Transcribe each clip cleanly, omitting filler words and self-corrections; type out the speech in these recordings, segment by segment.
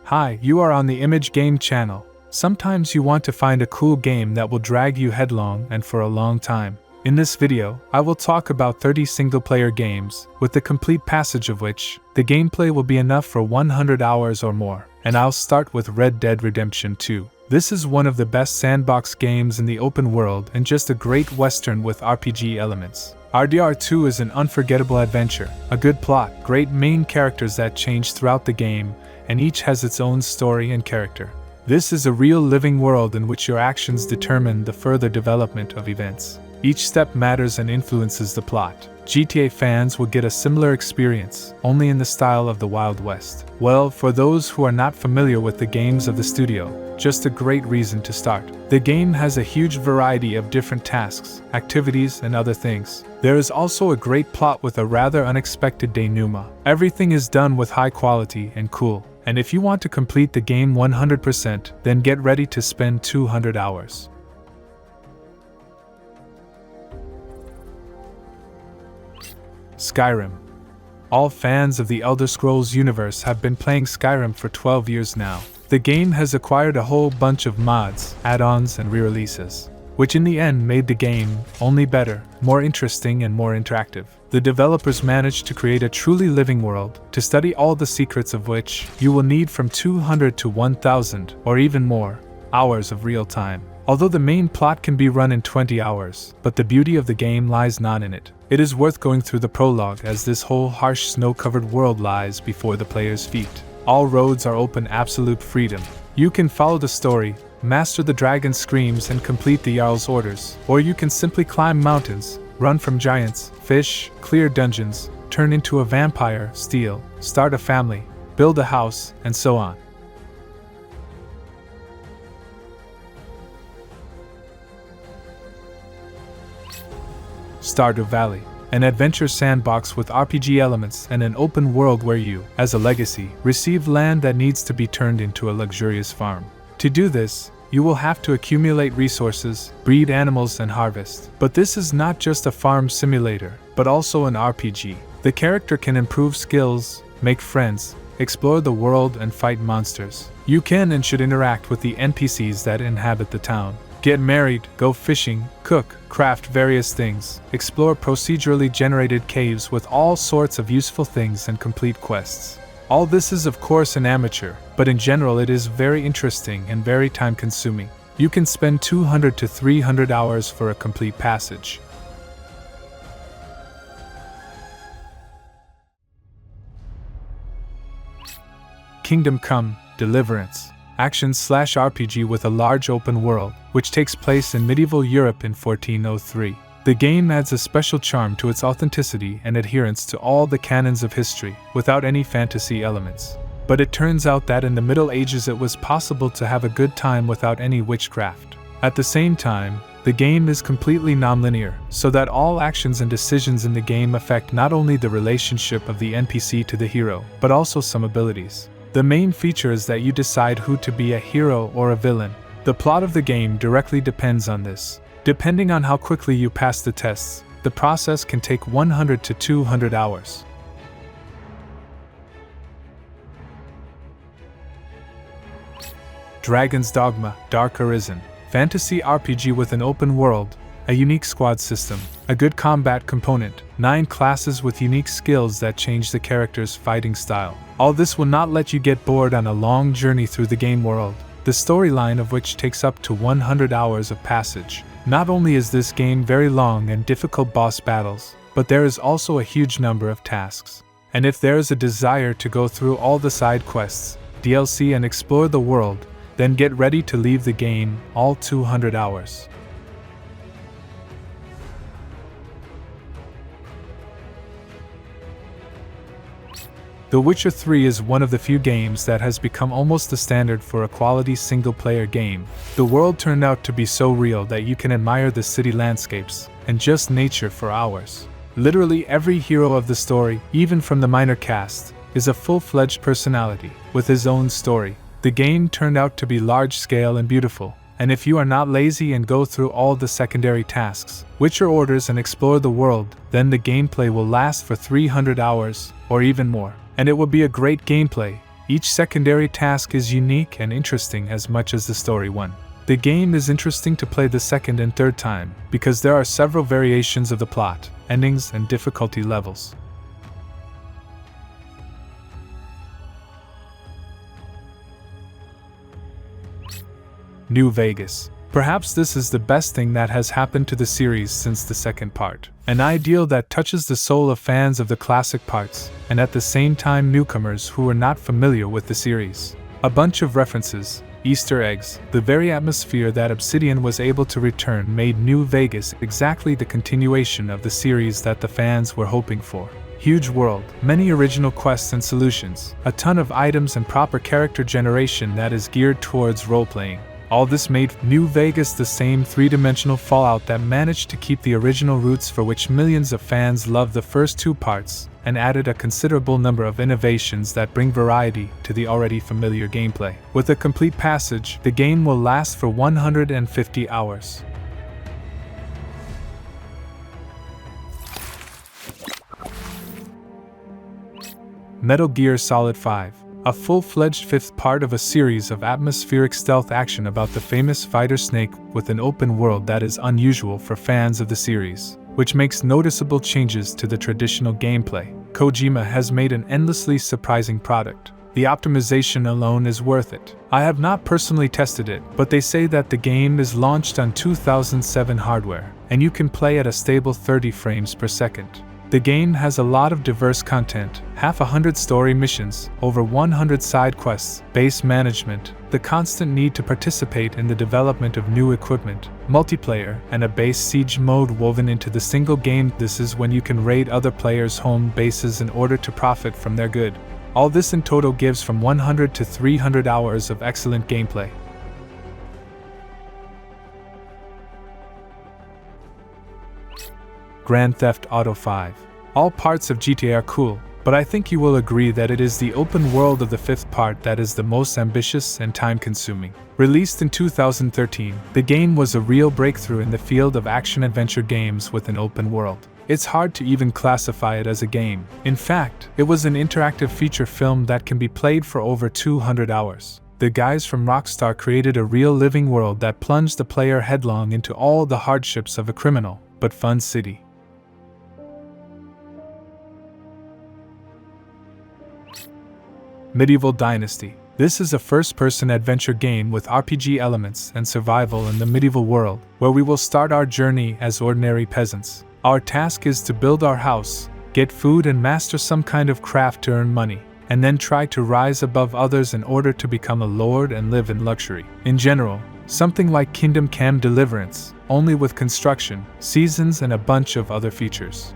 Hi, you are on the Image Game channel. Sometimes you want to find a cool game that will drag you headlong and for a long time. In this video, I will talk about 30 single-player games, with the complete passage of which, the gameplay will be enough for 100 hours or more. And I'll start with Red Dead Redemption 2. This is one of the best sandbox games in the open world and just a great western with RPG elements. RDR2 is an unforgettable adventure, a good plot, great main characters that change throughout the game, and each has its own story and character. This is a real living world in which your actions determine the further development of events. Each step matters and influences the plot. GTA fans will get a similar experience, only in the style of the Wild West. Well, for those who are not familiar with the games of the studio, just a great reason to start. The game has a huge variety of different tasks, activities, and other things. There is also a great plot with a rather unexpected denouement. Everything is done with high quality and cool. And if you want to complete the game 100%, then get ready to spend 200 hours. Skyrim. All fans of the Elder Scrolls universe have been playing Skyrim for 12 years now. The game has acquired a whole bunch of mods, add-ons, and re-releases, which in the end made the game only better, more interesting, and more interactive. The developers managed to create a truly living world, to study all the secrets of which you will need from 200 to 1000, or even more, hours of real time. Although the main plot can be run in 20 hours, but the beauty of the game lies not in it. It is worth going through the prologue as this whole harsh snow-covered world lies before the player's feet. All roads are open, absolute freedom. You can follow the story, master the dragon screams and complete the Jarl's orders, or you can simply climb mountains, run from giants, fish, clear dungeons, turn into a vampire, steal, start a family, build a house, and so on. Stardew Valley, an adventure sandbox with RPG elements and an open world where you, as a legacy, receive land that needs to be turned into a luxurious farm. To do this, you will have to accumulate resources, breed animals, and harvest. But this is not just a farm simulator, but also an RPG. The character can improve skills, make friends, explore the world, and fight monsters. You can and should interact with the NPCs that inhabit the town. Get married, go fishing, cook, craft various things, explore procedurally generated caves with all sorts of useful things, and complete quests. All this is of course an amateur, but in general it is very interesting and very time-consuming. You can spend 200 to 300 hours for a complete passage. Kingdom Come: Deliverance. Action/RPG with a large open world, which takes place in medieval Europe in 1403. The game adds a special charm to its authenticity and adherence to all the canons of history, without any fantasy elements. But it turns out that in the Middle Ages it was possible to have a good time without any witchcraft. At the same time, the game is completely non-linear, so that all actions and decisions in the game affect not only the relationship of the NPC to the hero, but also some abilities. The main feature is that you decide who to be, a hero or a villain. The plot of the game directly depends on this. Depending on how quickly you pass the tests, the process can take 100 to 200 hours. Dragon's Dogma: Dark Arisen. Fantasy RPG with an open world, a unique squad system, a good combat component, 9 classes with unique skills that change the character's fighting style. All this will not let you get bored on a long journey through the game world, the storyline of which takes up to 100 hours of passage. Not only is this game very long and difficult boss battles, but there is also a huge number of tasks. And if there is a desire to go through all the side quests, DLC, and explore the world, then get ready to leave the game all 200 hours. The Witcher 3 is one of the few games that has become almost the standard for a quality single-player game. The world turned out to be so real that you can admire the city landscapes and just nature for hours. Literally every hero of the story, even from the minor cast, is a full-fledged personality, with his own story. The game turned out to be large-scale and beautiful, and if you are not lazy and go through all the secondary tasks, Witcher orders, and explore the world, then the gameplay will last for 300 hours, or even more. And it will be a great gameplay, Each secondary task is unique and interesting as much as the story one. The game is interesting to play the second and third time, because there are several variations of the plot, endings, and difficulty levels. New Vegas. Perhaps this is the best thing that has happened to the series since the second part. An ideal that touches the soul of fans of the classic parts, and at the same time newcomers who are not familiar with the series. A bunch of references, Easter eggs, the very atmosphere that Obsidian was able to return made New Vegas exactly the continuation of the series that the fans were hoping for. Huge world, many original quests and solutions, a ton of items and proper character generation that is geared towards role-playing. All this made New Vegas the same three-dimensional Fallout that managed to keep the original roots for which millions of fans loved the first two parts, and added a considerable number of innovations that bring variety to the already familiar gameplay. With a complete passage, the game will last for 150 hours. Metal Gear Solid 5. A full-fledged fifth part of a series of atmospheric stealth action about the famous fighter Snake with an open world that is unusual for fans of the series, which makes noticeable changes to the traditional gameplay. Kojima has made an endlessly surprising product. The optimization alone is worth it. I have not personally tested it, but they say that the game is launched on 2007 hardware, and you can play at a stable 30 frames per second. The game has a lot of diverse content, half 100 story missions, over 100 side quests, base management, the constant need to participate in the development of new equipment, multiplayer, and a base siege mode woven into the single game. This is when you can raid other players' home bases in order to profit from their good. All this in total gives from 100 to 300 hours of excellent gameplay. Grand Theft Auto 5. All parts of GTA are cool, but I think you will agree that it is the open world of the fifth part that is the most ambitious and time-consuming. Released in 2013, the game was a real breakthrough in the field of action-adventure games with an open world. It's hard to even classify it as a game. In fact, it was an interactive feature film that can be played for over 200 hours. The guys from Rockstar created a real living world that plunged the player headlong into all the hardships of a criminal, but fun city. Medieval Dynasty. This is a first-person adventure game with RPG elements and survival in the medieval world, where we will start our journey as ordinary peasants. Our task is to build our house, get food and master some kind of craft to earn money, and then try to rise above others in order to become a lord and live in luxury. In general, something like Kingdom Come Deliverance, only with construction, seasons and a bunch of other features.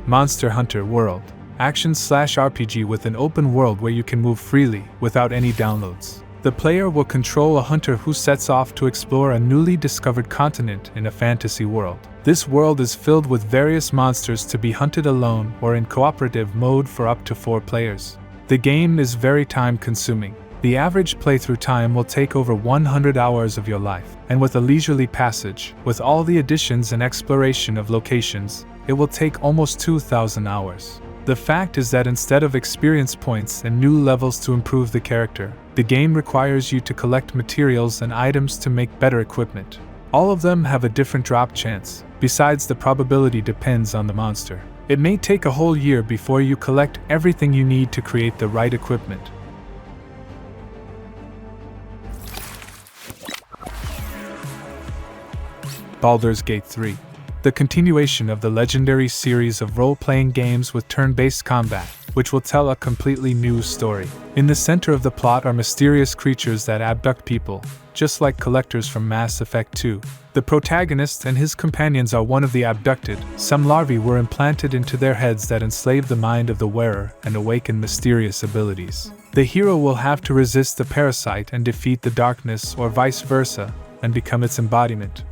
Monster Hunter World. Action/RPG with an open world where you can move freely, without any downloads. The player will control a hunter who sets off to explore a newly discovered continent in a fantasy world. This world is filled with various monsters to be hunted alone or in cooperative mode for up to 4 players. The game is very time-consuming. The average playthrough time will take over 100 hours of your life, and with a leisurely passage, with all the additions and exploration of locations, it will take almost 2,000 hours. The fact is that instead of experience points and new levels to improve the character, the game requires you to collect materials and items to make better equipment. All of them have a different drop chance, besides the probability depends on the monster. It may take a whole year before you collect everything you need to create the right equipment. Baldur's Gate 3. The continuation of the legendary series of role-playing games with turn-based combat, which will tell a completely new story. In the center of the plot are mysterious creatures that abduct people, just like collectors from Mass Effect 2. The protagonist and his companions are one of the abducted. Some larvae were implanted into their heads that enslave the mind of the wearer and awaken mysterious abilities. The hero will have to resist the parasite and defeat the darkness, or vice versa, and become its embodiment.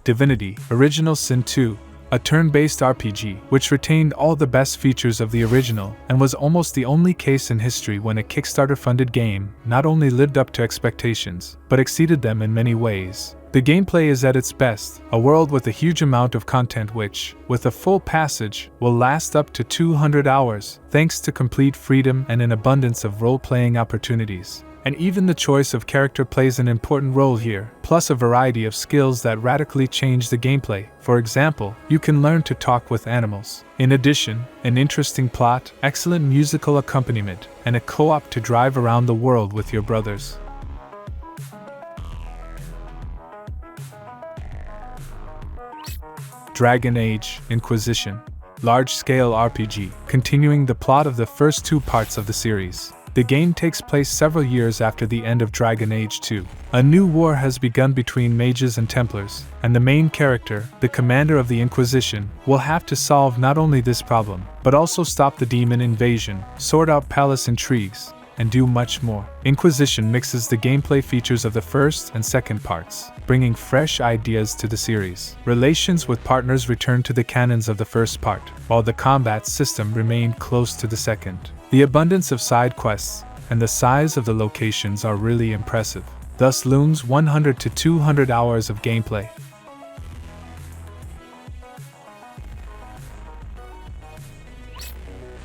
Divinity: Original Sin 2. a turn-based RPG which retained all the best features of the original and was almost the only case in history when a Kickstarter-funded game not only lived up to expectations, but exceeded them in many ways. The gameplay is at its best, a world with a huge amount of content which, with a full passage, will last up to 200 hours, thanks to complete freedom and an abundance of role-playing opportunities. And even the choice of character plays an important role here, plus a variety of skills that radically change the gameplay. For example, you can learn to talk with animals. In addition, an interesting plot, excellent musical accompaniment, and a co-op to drive around the world with your brothers. Dragon Age Inquisition, large-scale RPG, continuing the plot of the first two parts of the series. The game takes place several years after the end of Dragon Age 2. A new war has begun between mages and Templars, and the main character, the commander of the Inquisition, will have to solve not only this problem, but also stop the demon invasion, sort out palace intrigues, and do much more. Inquisition mixes the gameplay features of the first and second parts, bringing fresh ideas to the series. Relations with partners return to the canons of the first part, while the combat system remained close to the second. The abundance of side quests and the size of the locations are really impressive. Thus looms 100 to 200 hours of gameplay.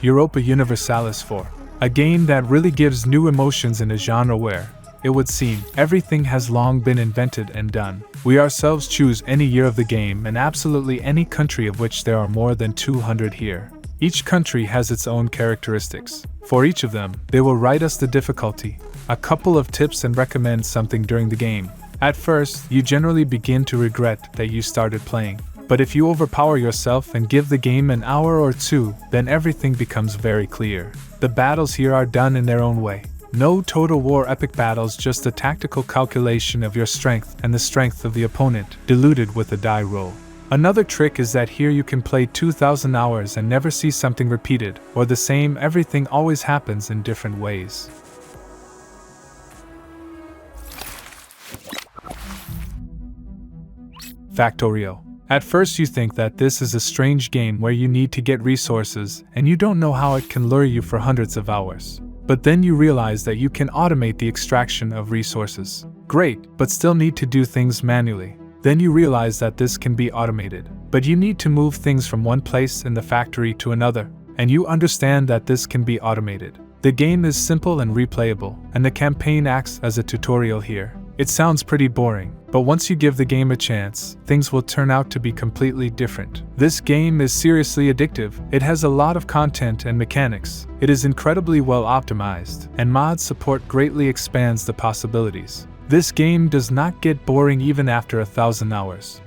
Europa Universalis 4. A game that really gives new emotions in a genre where, it would seem, everything has long been invented and done. We ourselves choose any year of the game and absolutely any country, of which there are more than 200 here. Each country has its own characteristics. For each of them, they will write us the difficulty, a couple of tips, and recommend something during the game. At first, you generally begin to regret that you started playing. But if you overpower yourself and give the game an hour or two, then everything becomes very clear. The battles here are done in their own way. No Total War epic battles, just a tactical calculation of your strength and the strength of the opponent, diluted with a die roll. Another trick is that here you can play 2,000 hours and never see something repeated, or the same. Everything always happens in different ways. Factorio. At first you think that this is a strange game where you need to get resources and you don't know how it can lure you for hundreds of hours. But then you realize that you can automate the extraction of resources. Great, but still need to do things manually. Then you realize that this can be automated, but you need to move things from one place in the factory to another, and you understand that this can be automated. The game is simple and replayable, and the campaign acts as a tutorial here. It sounds pretty boring, but once you give the game a chance, things will turn out to be completely different. This game is seriously addictive. It has a lot of content and mechanics. It is incredibly well optimized, and mod support greatly expands the possibilities. This game does not get boring even after 1,000 hours.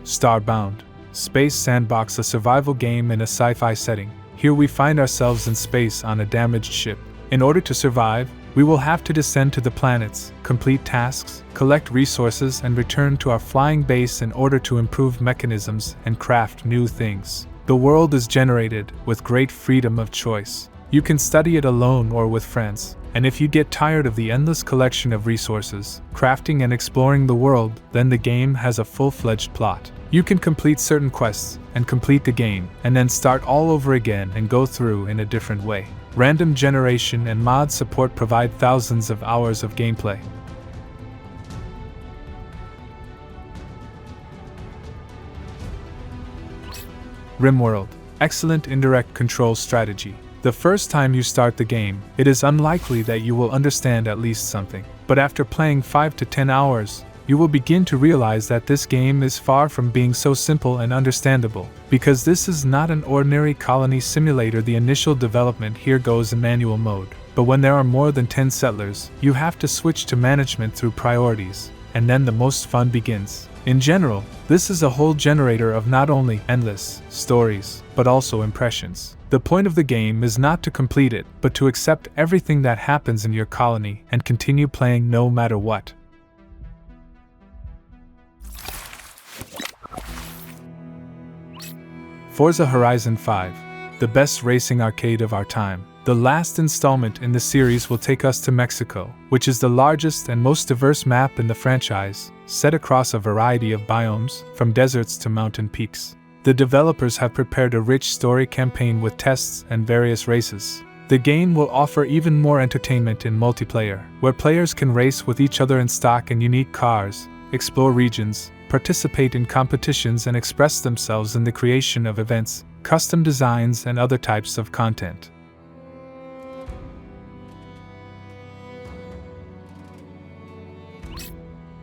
Starbound. Space sandbox, a survival game in a sci-fi setting. Here we find ourselves in space on a damaged ship. In order to survive, we will have to descend to the planets, complete tasks, collect resources, and return to our flying base in order to improve mechanisms and craft new things. The world is generated with great freedom of choice. You can study it alone or with friends, and if you get tired of the endless collection of resources, crafting and exploring the world, then the game has a full-fledged plot. You can complete certain quests and complete the game, and then start all over again and go through in a different way. Random generation and mod support provide thousands of hours of gameplay. RimWorld. Excellent indirect control strategy. The first time you start the game, it is unlikely that you will understand at least something. But after playing 5 to 10 hours, you will begin to realize that this game is far from being so simple and understandable. Because this is not an ordinary colony simulator, the initial development here goes in manual mode. But when there are more than 10 settlers, you have to switch to management through priorities, and then the most fun begins. In general, this is a whole generator of not only endless stories, but also impressions. The point of the game is not to complete it, but to accept everything that happens in your colony and continue playing no matter what. Forza Horizon 5, the best racing arcade of our time. The last installment in the series will take us to Mexico, which is the largest and most diverse map in the franchise, set across a variety of biomes, from deserts to mountain peaks. The developers have prepared a rich story campaign with tests and various races. The game will offer even more entertainment in multiplayer, where players can race with each other in stock and unique cars, explore regions, participate in competitions, and express themselves in the creation of events, custom designs, and other types of content.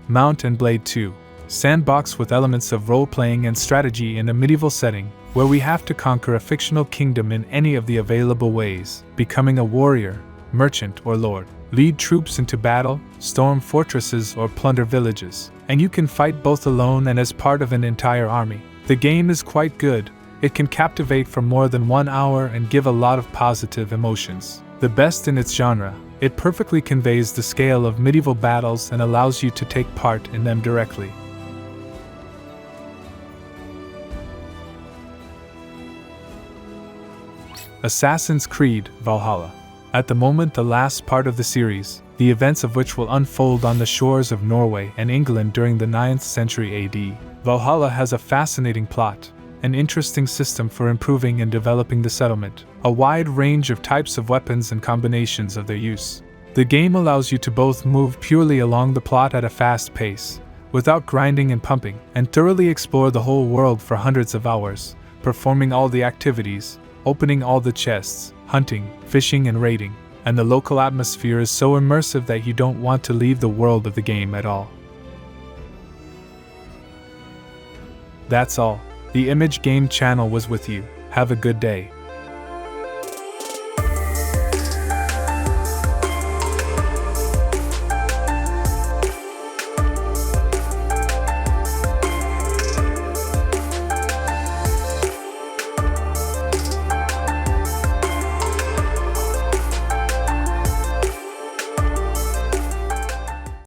Mount and Blade 2. Sandbox with elements of role-playing and strategy in a medieval setting, where we have to conquer a fictional kingdom in any of the available ways, becoming a warrior, merchant, or lord. Lead troops into battle, storm fortresses, or plunder villages, and you can fight both alone and as part of an entire army. The game is quite good. It can captivate for more than 1 hour and give a lot of positive emotions. The best in its genre, it perfectly conveys the scale of medieval battles and allows you to take part in them directly. Assassin's Creed Valhalla. At the moment, the last part of the series, the events of which will unfold on the shores of Norway and England during the 9th century AD. Valhalla has a fascinating plot, an interesting system for improving and developing the settlement, a wide range of types of weapons and combinations of their use. The game allows you to both move purely along the plot at a fast pace, without grinding and pumping, and thoroughly explore the whole world for hundreds of hours, performing all the activities, opening all the chests, hunting, fishing, and raiding, and the local atmosphere is so immersive that you don't want to leave the world of the game at all. That's all. The Image Game channel was with you. Have a good day.